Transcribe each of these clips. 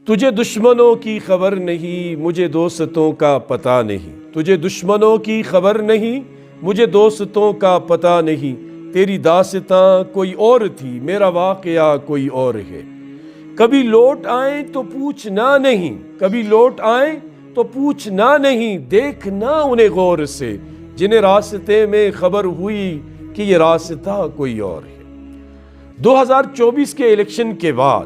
تجھے دشمنوں کی خبر نہیں مجھے دوستوں کا پتہ نہیں، تجھے دشمنوں کی خبر نہیں مجھے دوستوں کا پتہ نہیں، تیری داستاں کوئی اور تھی میرا واقعہ کوئی اور ہے۔ کبھی لوٹ آئیں تو پوچھنا نہیں، کبھی لوٹ آئیں تو پوچھنا نہیں، دیکھنا انہیں غور سے جنہیں راستے میں خبر ہوئی کہ یہ راستہ کوئی اور ہے۔ 2024 کے الیکشن کے بعد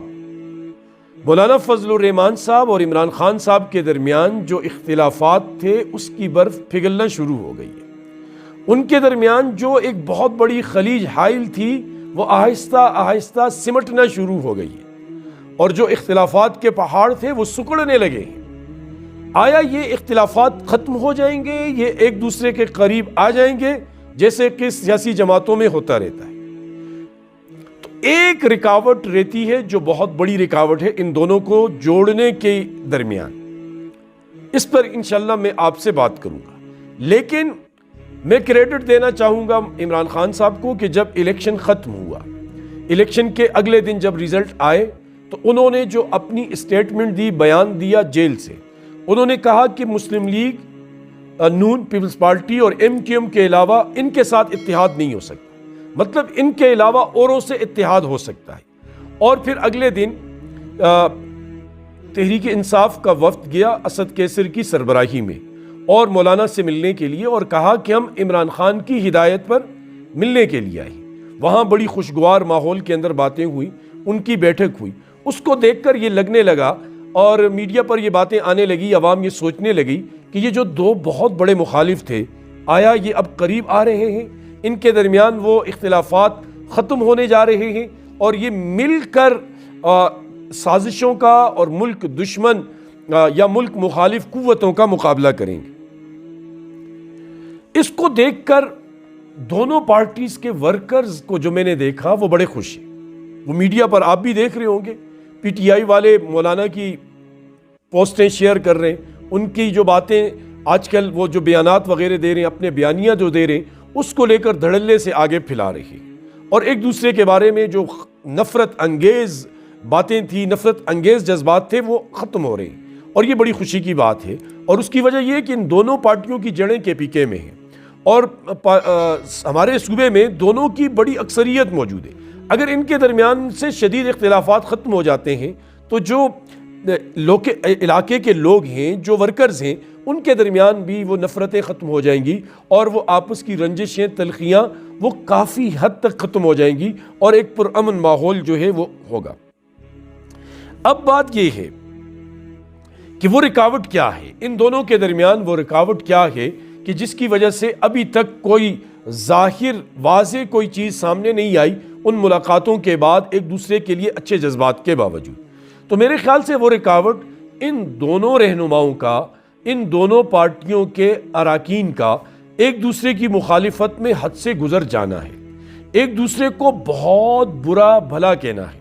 مولانا فضل الرحمان صاحب اور عمران خان صاحب کے درمیان جو اختلافات تھے اس کی برف پگھلنا شروع ہو گئی ہے۔ ان کے درمیان جو ایک بہت بڑی خلیج حائل تھی وہ آہستہ آہستہ سمٹنا شروع ہو گئی ہے، اور جو اختلافات کے پہاڑ تھے وہ سکڑنے لگے ہیں۔ آیا یہ اختلافات ختم ہو جائیں گے، یہ ایک دوسرے کے قریب آ جائیں گے جیسے کہ سیاسی جماعتوں میں ہوتا رہتا ہے؟ ایک رکاوٹ رہتی ہے جو بہت بڑی رکاوٹ ہے ان دونوں کو جوڑنے کے درمیان، اس پر انشاءاللہ میں آپ سے بات کروں گا، لیکن میں کریڈٹ دینا چاہوں گا عمران خان صاحب کو کہ جب الیکشن ختم ہوا، الیکشن کے اگلے دن جب ریزلٹ آئے تو انہوں نے جو اپنی اسٹیٹمنٹ دی، بیان دیا جیل سے، انہوں نے کہا کہ مسلم لیگ، نون پیپلز پارٹی اور MQM کے علاوہ ان کے ساتھ اتحاد نہیں ہو سکتا، مطلب ان کے علاوہ اوروں سے اتحاد ہو سکتا ہے۔ اور پھر اگلے دن تحریک انصاف کا وفد گیا اسد کیسر کی سربراہی میں اور مولانا سے ملنے کے لیے، اور کہا کہ ہم عمران خان کی ہدایت پر ملنے کے لیے آئے۔ وہاں بڑی خوشگوار ماحول کے اندر باتیں ہوئی، ان کی بیٹھک ہوئی۔ اس کو دیکھ کر یہ لگنے لگا اور میڈیا پر یہ باتیں آنے لگی، عوام یہ سوچنے لگی کہ یہ جو دو بہت بڑے مخالف تھے آیا یہ اب قریب آ رہے ہیں، ان کے درمیان وہ اختلافات ختم ہونے جا رہے ہیں اور یہ مل کر سازشوں کا اور ملک دشمن یا ملک مخالف قوتوں کا مقابلہ کریں گے۔ اس کو دیکھ کر دونوں پارٹیز کے ورکرز کو جو میں نے دیکھا وہ بڑے خوش ہیں۔ وہ میڈیا پر آپ بھی دیکھ رہے ہوں گے، PTI والے مولانا کی پوسٹیں شیئر کر رہے ہیں، ان کی جو باتیں آج کل وہ جو بیانات وغیرہ دے رہے ہیں، اپنے بیانیہ جو دے رہے ہیں اس کو لے کر دھڑلے سے آگے پھیلا رہے ہیں، اور ایک دوسرے کے بارے میں جو نفرت انگیز باتیں تھیں، نفرت انگیز جذبات تھے وہ ختم ہو رہے ہیں، اور یہ بڑی خوشی کی بات ہے۔ اور اس کی وجہ یہ کہ ان دونوں پارٹیوں کی جڑیں KPK میں ہیں، اور ہمارے صوبے میں دونوں کی بڑی اکثریت موجود ہے۔ اگر ان کے درمیان سے شدید اختلافات ختم ہو جاتے ہیں تو جو علاقے کے لوگ ہیں، جو ورکرز ہیں، ان کے درمیان بھی وہ نفرتیں ختم ہو جائیں گی، اور وہ آپس کی رنجشیں، تلخیاں وہ کافی حد تک ختم ہو جائیں گی، اور ایک پرامن ماحول جو ہے وہ ہوگا۔ اب بات یہ ہے کہ وہ رکاوٹ کیا ہے ان دونوں کے درمیان، وہ رکاوٹ کیا ہے کہ جس کی وجہ سے ابھی تک کوئی ظاہر واضح کوئی چیز سامنے نہیں آئی ان ملاقاتوں کے بعد، ایک دوسرے کے لیے اچھے جذبات کے باوجود۔ تو میرے خیال سے وہ رکاوٹ ان دونوں رہنماؤں کا، ان دونوں پارٹیوں کے اراکین کا ایک دوسرے کی مخالفت میں حد سے گزر جانا ہے، ایک دوسرے کو بہت برا بھلا کہنا ہے۔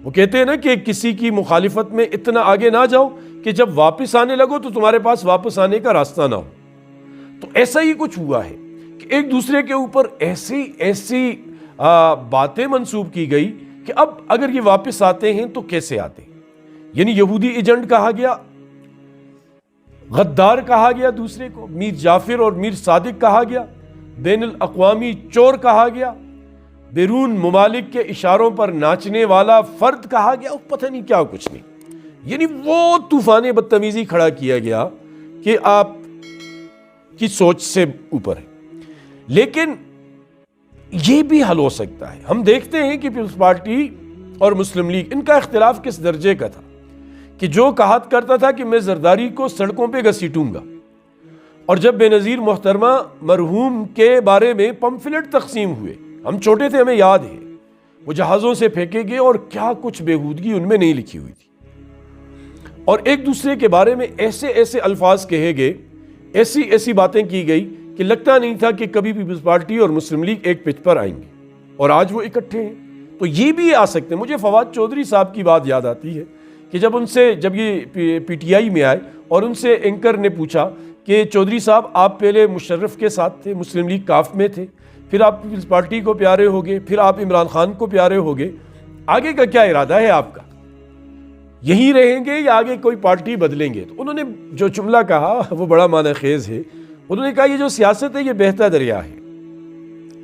وہ کہتے ہیں نا کہ کسی کی مخالفت میں اتنا آگے نہ جاؤ کہ جب واپس آنے لگو تو تمہارے پاس واپس آنے کا راستہ نہ ہو۔ تو ایسا ہی کچھ ہوا ہے کہ ایک دوسرے کے اوپر ایسی باتیں منسوب کی گئی کہ اب اگر یہ واپس آتے ہیں تو کیسے آتے ہیں؟ یعنی یہودی ایجنٹ کہا گیا، غدار کہا گیا دوسرے کو، میر جعفر اور میر صادق کہا گیا، بین الاقوامی چور کہا گیا، بیرون ممالک کے اشاروں پر ناچنے والا فرد کہا گیا، پتہ نہیں کیا کچھ نہیں۔ یعنی وہ طوفان بدتمیزی کھڑا کیا گیا کہ آپ کی سوچ سے اوپر ہے۔ لیکن یہ بھی حل ہو سکتا ہے۔ ہم دیکھتے ہیں کہ پیپلز پارٹی اور مسلم لیگ، ان کا اختلاف کس درجے کا تھا کہ جو کہت کرتا تھا کہ میں زرداری کو سڑکوں پہ گھسیٹوں گا، اور جب بے نظیر محترمہ مرحوم کے بارے میں پمفلٹ تقسیم ہوئے، ہم چھوٹے تھے، ہمیں یاد ہے، وہ جہازوں سے پھینکے گئے اور کیا کچھ بےہودگی ان میں نہیں لکھی ہوئی تھی، اور ایک دوسرے کے بارے میں ایسے الفاظ کہے گئے، ایسی باتیں کی گئی کہ لگتا نہیں تھا کہ کبھی پیپلز پارٹی اور مسلم لیگ ایک پچ پر آئیں گے، اور آج وہ اکٹھے ہیں۔ تو یہ بھی آ سکتے ہیں۔ مجھے فواد چودھری صاحب کی بات یاد آتی ہے کہ جب یہ PTI میں آئے اور ان سے اینکر نے پوچھا کہ چودھری صاحب آپ پہلے مشرف کے ساتھ تھے، مسلم لیگ کاف میں تھے، پھر آپ پیپلز پارٹی کو پیارے ہو گئے، پھر آپ عمران خان کو پیارے ہو گئے، آگے کا کیا ارادہ ہے آپ کا؟ یہی رہیں گے یا آگے کوئی پارٹی بدلیں گے؟ تو انہوں نے جو جملہ کہا وہ بڑا معنی خیز ہے. انہوں نے کہا یہ جو سیاست ہے یہ بہتا دریا ہے،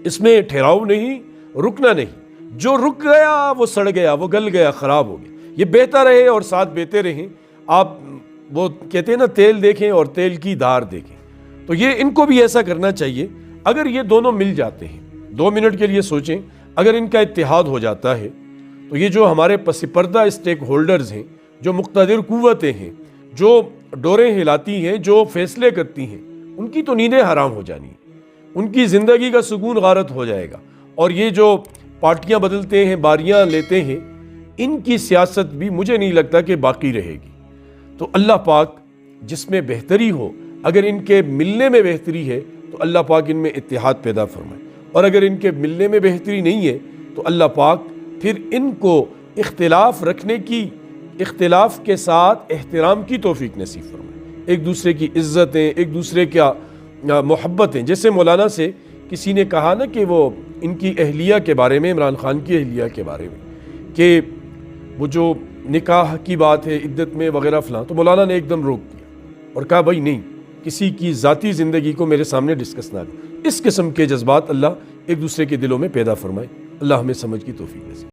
اس میں ٹھہراؤ نہیں، رکنا نہیں. جو رک گیا وہ سڑ گیا، وہ گل گیا، خراب ہو گیا. یہ بہتا رہے اور ساتھ بہتے رہیں. آپ وہ کہتے ہیں نا تیل دیکھیں اور تیل کی دھار دیکھیں، تو یہ ان کو بھی ایسا کرنا چاہیے. اگر یہ دونوں مل جاتے ہیں، 2 منٹ کے لیے سوچیں، اگر ان کا اتحاد ہو جاتا ہے تو یہ جو ہمارے پس پردہ اسٹیک ہولڈرز ہیں، جو مقتدر قوتیں ہیں، جو ڈوریں ہلاتی ہیں، جو فیصلے کرتی ہیں، ان کی تو نیندیں حرام ہو جانی ہیں، ان کی زندگی کا سکون غارت ہو جائے گا. اور یہ جو پارٹیاں بدلتے ہیں، باریاں لیتے ہیں، ان کی سیاست بھی مجھے نہیں لگتا کہ باقی رہے گی. تو اللہ پاک جس میں بہتری ہو، اگر ان کے ملنے میں بہتری ہے تو اللہ پاک ان میں اتحاد پیدا فرمائے، اور اگر ان کے ملنے میں بہتری نہیں ہے تو اللہ پاک پھر ان کو اختلاف رکھنے کی، اختلاف کے ساتھ احترام کی توفیق نصیب فرمائے. ایک دوسرے کی عزتیں، ایک دوسرے کا محبتیں. جیسے مولانا سے کسی نے کہا نا کہ وہ ان کی اہلیہ کے بارے میں، عمران خان کی اہلیہ کے بارے میں، کہ وہ جو نکاح کی بات ہے عدت میں وغیرہ فلاں، تو مولانا نے ایک دم روک دیا اور کہا بھائی نہیں، کسی کی ذاتی زندگی کو میرے سامنے ڈسکس نہ کریں. اس قسم کے جذبات اللہ ایک دوسرے کے دلوں میں پیدا فرمائے. اللہ ہمیں سمجھ کی توفیق دے.